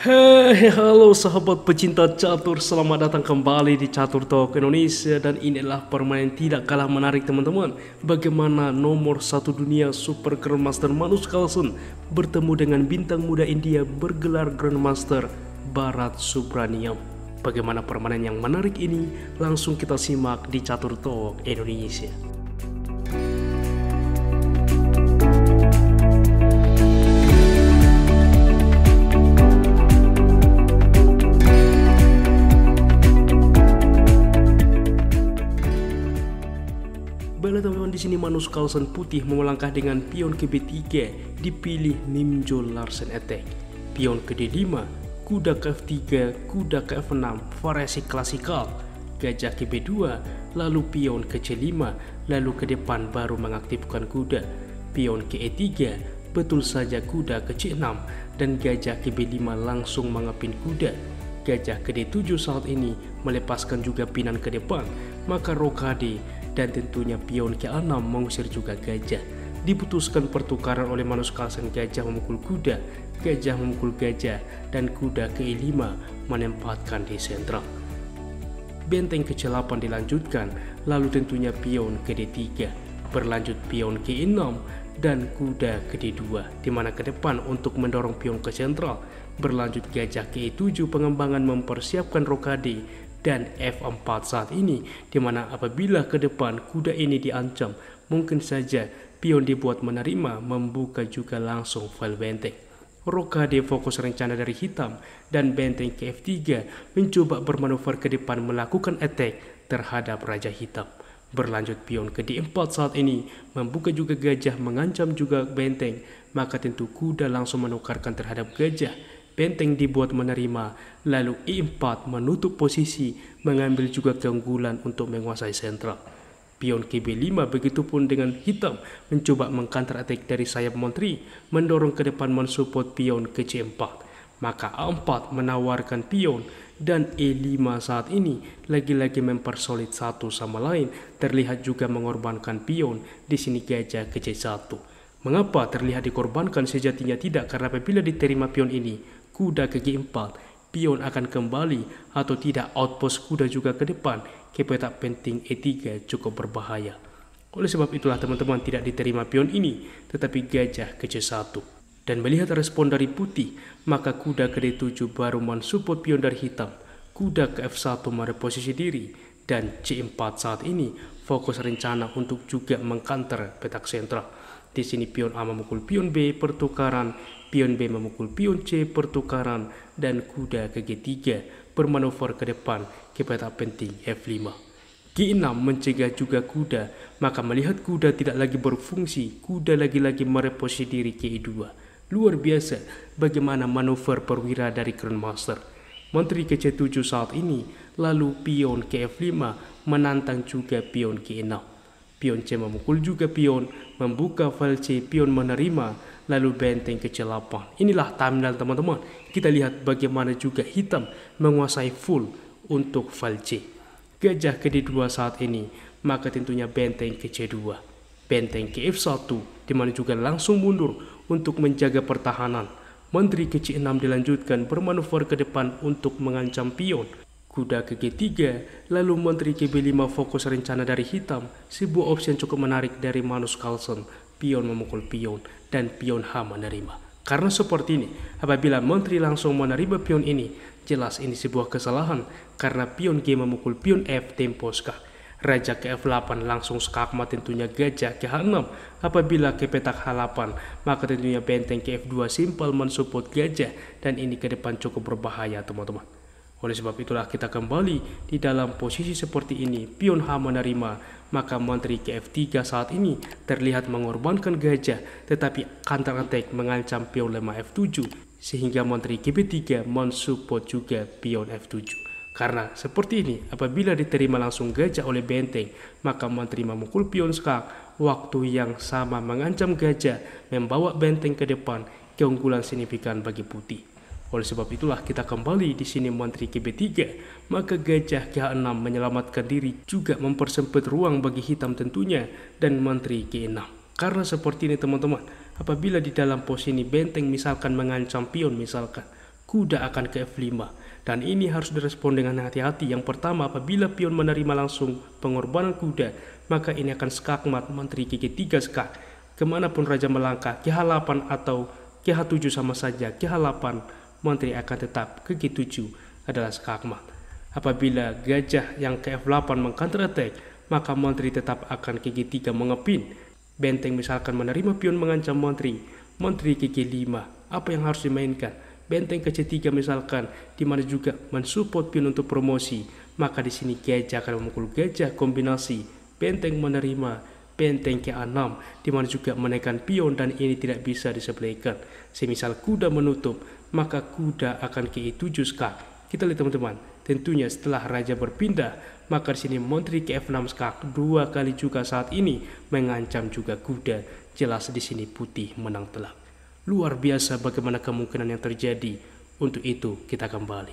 Hei, halo sahabat pecinta catur, selamat datang kembali di Catur Talk Indonesia. Dan inilah permainan tidak kalah menarik teman-teman. Bagaimana nomor 1 dunia Super Grandmaster Magnus Carlsen bertemu dengan bintang muda India bergelar Grandmaster Bharat Subramaniam. Bagaimana permainan yang menarik ini? Langsung kita simak di Catur Talk Indonesia. Baiklah teman-teman, di sini Magnus Carlsen putih melangkah dengan pion ke B3, dipilih Nimjo Larsen attack. Pion ke D5, kuda ke F3, kuda ke F6, variasi klasikal. Gajah ke B2, lalu pion ke C5, lalu ke depan baru mengaktifkan kuda. Pion ke E3, betul saja kuda ke C6, dan gajah ke B5 langsung mengepin kuda. Gajah ke D7 saat ini melepaskan juga pinan ke depan, maka rokade dan tentunya pion ke A6 mengusir juga gajah. Diputuskan pertukaran oleh Magnus Carlsen, gajah memukul kuda, gajah memukul gajah, dan kuda ke E5 menempatkan di sentral. Benteng ke C8 dilanjutkan, lalu tentunya pion ke D3, berlanjut pion ke E6 dan kuda ke D2, di mana ke depan untuk mendorong pion ke sentral. Berlanjut gajah ke E7, pengembangan mempersiapkan rokade dan F4 saat ini, di mana apabila ke depan kuda ini diancam, mungkin saja pion dibuat menerima, membuka juga langsung file benteng. Rokade fokus rencana dari hitam, dan benteng ke F3 mencoba bermanuver ke depan melakukan attack terhadap raja hitam. Berlanjut pion ke D4 saat ini, membuka juga gajah, mengancam juga benteng, maka tentu kuda langsung menukarkan terhadap gajah. Benteng dibuat menerima, lalu E4 menutup posisi, mengambil juga keunggulan untuk menguasai sentral. Pion ke B5, begitupun dengan hitam, mencoba mengcounter attack dari sayap menteri, mendorong ke depan mensupport pion ke C4. Maka A4 menawarkan pion, dan E5 saat ini lagi-lagi mempersolid satu sama lain, terlihat juga mengorbankan pion, di sini gajah ke C1. Mengapa terlihat dikorbankan? Sejatinya tidak, karena apabila diterima pion ini, kuda ke G4, pion akan kembali atau tidak outpost kuda juga ke depan ke petak penting E3 cukup berbahaya. Oleh sebab itulah teman-teman tidak diterima pion ini, tetapi gajah ke C1. Dan melihat respon dari putih, maka kuda ke D7 baru mensupport pion dari hitam. Kuda ke F1 mereposisi diri, dan C4 saat ini fokus rencana untuk juga mengcounter petak sentral. Di sini pion A memukul pion B, pertukaran, pion B memukul pion C, pertukaran, dan kuda ke G3 bermanuver ke depan ke petak penting F5. G6 mencegah juga kuda, maka melihat kuda tidak lagi berfungsi, kuda lagi-lagi mereposisi diri ke E2. Luar biasa bagaimana manuver perwira dari Grandmaster. Menteri ke C7 saat ini, lalu pion ke F5 menantang juga pion ke E6. Pion C memukul juga pion, membuka file C, pion menerima, lalu benteng ke C8. Inilah timeline teman-teman. Kita lihat bagaimana juga hitam menguasai full untuk file C. Gajah ke D2 saat ini, maka tentunya benteng ke C2. Benteng ke F1, di mana juga langsung mundur untuk menjaga pertahanan. Menteri ke C6 dilanjutkan bermanuver ke depan untuk mengancam pion. Kuda ke G3, lalu menteri ke B5 fokus rencana dari hitam, sebuah opsi yang cukup menarik dari Magnus Carlsen. Pion memukul pion, dan pion H menerima. Karena seperti ini, apabila menteri langsung menerima pion ini, jelas ini sebuah kesalahan, karena pion G memukul pion F, tempo skak. Raja ke F8 langsung skakmat, tentunya gajah ke H6. Apabila ke petak H8, maka tentunya benteng ke F2 simpel mensupport gajah, dan ini ke depan cukup berbahaya teman-teman. Oleh sebab itulah kita kembali di dalam posisi seperti ini, pion H menerima, maka menteri ke F3 saat ini terlihat mengorbankan gajah, tetapi counter attack mengancam pion lemah F7, sehingga menteri ke B3 mensupport juga pion F7. Karena seperti ini, apabila diterima langsung gajah oleh benteng, maka menteri memukul pion skak, waktu yang sama mengancam gajah, membawa benteng ke depan, keunggulan signifikan bagi putih. Oleh sebab itulah kita kembali di sini menteri ke B3, maka gajah ke H6 menyelamatkan diri, juga mempersempit ruang bagi hitam tentunya, dan menteri ke E6. Karena seperti ini teman-teman, apabila di dalam posisi benteng misalkan mengancam pion misalkan, kuda akan ke F5. Dan ini harus direspon dengan hati-hati. Yang pertama, apabila pion menerima langsung pengorbanan kuda, maka ini akan skakmat, menteri ke G3 skak. Kemanapun raja melangkah, ke H8 atau ke H7 sama saja. Ke H8, menteri akan tetap ke G7 adalah skakmat. Apabila gajah yang ke F8 meng-counter attack, maka menteri tetap akan ke G3 mengepin. Benteng misalkan menerima pion mengancam menteri ke G5. Apa yang harus dimainkan? Benteng ke C3 misalkan, di mana juga mensupport pion untuk promosi, maka di sini gajah akan memukul gajah kombinasi. Benteng menerima benteng ke A6, di mana juga menaikkan pion dan ini tidak bisa disepelekan. Semisal kuda menutup, maka kuda akan ke E7 skak. Kita lihat teman-teman, tentunya setelah raja berpindah, maka di sini menteri ke F6 skak 2 kali juga saat ini mengancam juga kuda. Jelas di sini putih menang telak. Luar biasa bagaimana kemungkinan yang terjadi. Untuk itu kita kembali.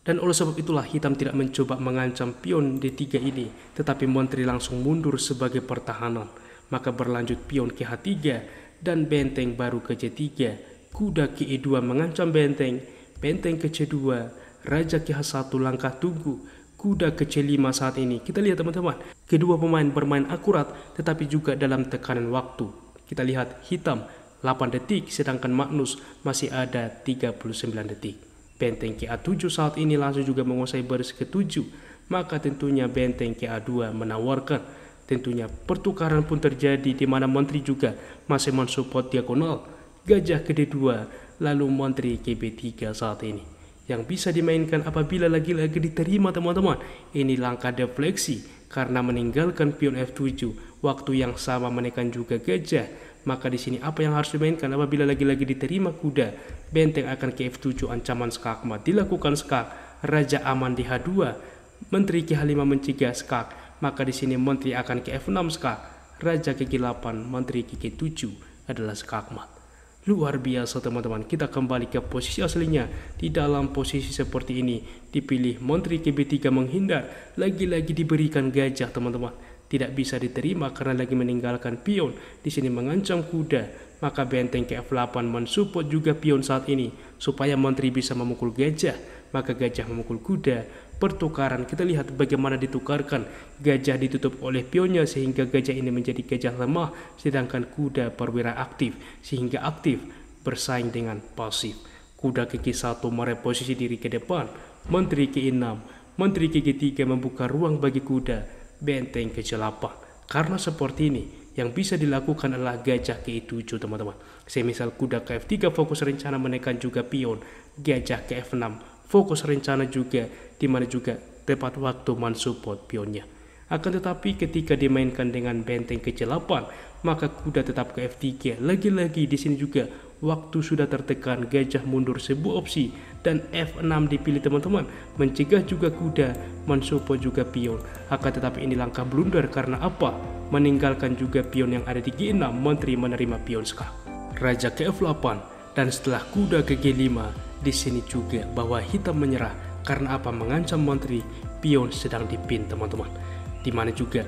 Dan oleh sebab itulah hitam tidak mencoba mengancam pion D3 ini, tetapi menteri langsung mundur sebagai pertahanan. Maka berlanjut pion ke H3 dan benteng baru ke C3. Kuda ke E2 mengancam benteng ke C2, raja ke H1 langkah tunggu, kuda ke C5 saat ini. Kita lihat teman-teman, kedua pemain bermain akurat tetapi juga dalam tekanan waktu. Kita lihat hitam 8 detik sedangkan Magnus masih ada 39 detik. Benteng ke A7 saat ini langsung juga menguasai baris ke-7. Maka tentunya benteng ke A2 menawarkan. Tentunya pertukaran pun terjadi di mana menteri juga masih mensupport diagonal. Gajah ke D2 lalu menteri ke B3 saat ini. Yang bisa dimainkan apabila lagi-lagi diterima teman-teman. Ini langkah defleksi karena meninggalkan pion F7, waktu yang sama menekan juga gajah. Maka di sini apa yang harus dimainkan apabila lagi-lagi diterima kuda? Benteng akan ke F7, ancaman skakmat dilakukan skak, raja aman di H2, menteri ke H5 mencegah skak. Maka di sini menteri akan ke F6 skak, raja ke G8, menteri ke G7 adalah skakmat. Luar biasa teman-teman, kita kembali ke posisi aslinya. Di dalam posisi seperti ini dipilih menteri ke B3 menghindar, lagi-lagi diberikan gajah teman-teman. Tidak bisa diterima karena lagi meninggalkan pion. Di sini mengancam kuda, maka benteng ke F8 mensupport juga pion saat ini supaya menteri bisa memukul gajah, maka gajah memukul kuda. Pertukaran kita lihat bagaimana ditukarkan, gajah ditutup oleh pionnya sehingga gajah ini menjadi gajah lemah, sedangkan kuda perwira aktif sehingga aktif bersaing dengan pasif. Kuda ke G1 mereposisi diri ke depan, menteri ke E6, menteri ke G3 membuka ruang bagi kuda, benteng ke C8. Karena seperti ini yang bisa dilakukan adalah gajah ke E7 teman-teman. Semisal kuda ke F3 fokus rencana menekan juga pion, gajah ke F6 fokus rencana juga, di mana juga tepat waktu mensupport pionnya. Akan tetapi ketika dimainkan dengan benteng ke C8, maka kuda tetap ke F3. Lagi-lagi di sini juga waktu sudah tertekan, gajah mundur sebuah opsi dan F6 dipilih teman-teman, mencegah juga kuda, mensupport juga pion. Akan tetapi ini langkah blunder karena apa? Meninggalkan juga pion yang ada di G6, menteri menerima pion skak. Raja ke F8 dan setelah kuda ke G5. Di sini juga bahwa hitam menyerah karena apa? Mengancam menteri, pion sedang dipin teman-teman. Di mana juga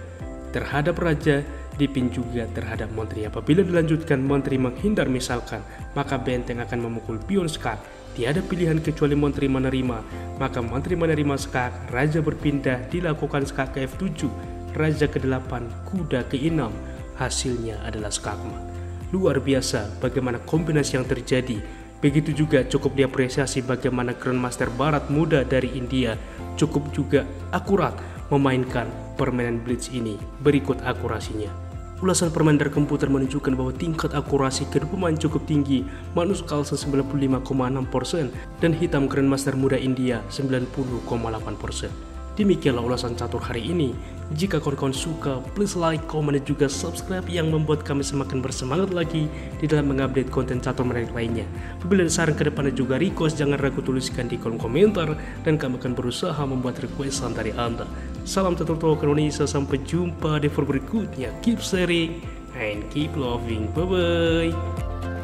terhadap raja dipin juga terhadap menteri. Apabila dilanjutkan menteri menghindar misalkan, maka benteng akan memukul pion skak. Tiada pilihan kecuali menteri menerima, maka menteri menerima skak, raja berpindah dilakukan skak ke F7, raja ke-8, kuda ke E6. Hasilnya adalah skakmat. Luar biasa bagaimana kombinasi yang terjadi. Begitu juga cukup diapresiasi bagaimana Grandmaster Barat muda dari India cukup juga akurat memainkan permainan Blitz ini. Berikut akurasinya. Ulasan permainan dari komputer menunjukkan bahwa tingkat akurasi kedua pemain cukup tinggi. Magnus Carlsen 95,6% dan hitam Grandmaster muda India 90,8%. Demikianlah ulasan catur hari ini. Jika kawan-kawan suka, please like, comment, dan juga subscribe yang membuat kami semakin bersemangat lagi di dalam mengupdate konten catur menarik lainnya. Apabila ada saran ke depannya juga request, jangan ragu tuliskan di kolom komentar dan kami akan berusaha membuat requestan dari Anda. Salam catur talk Indonesia, sampai jumpa di video berikutnya. Keep sharing and keep loving. Bye bye.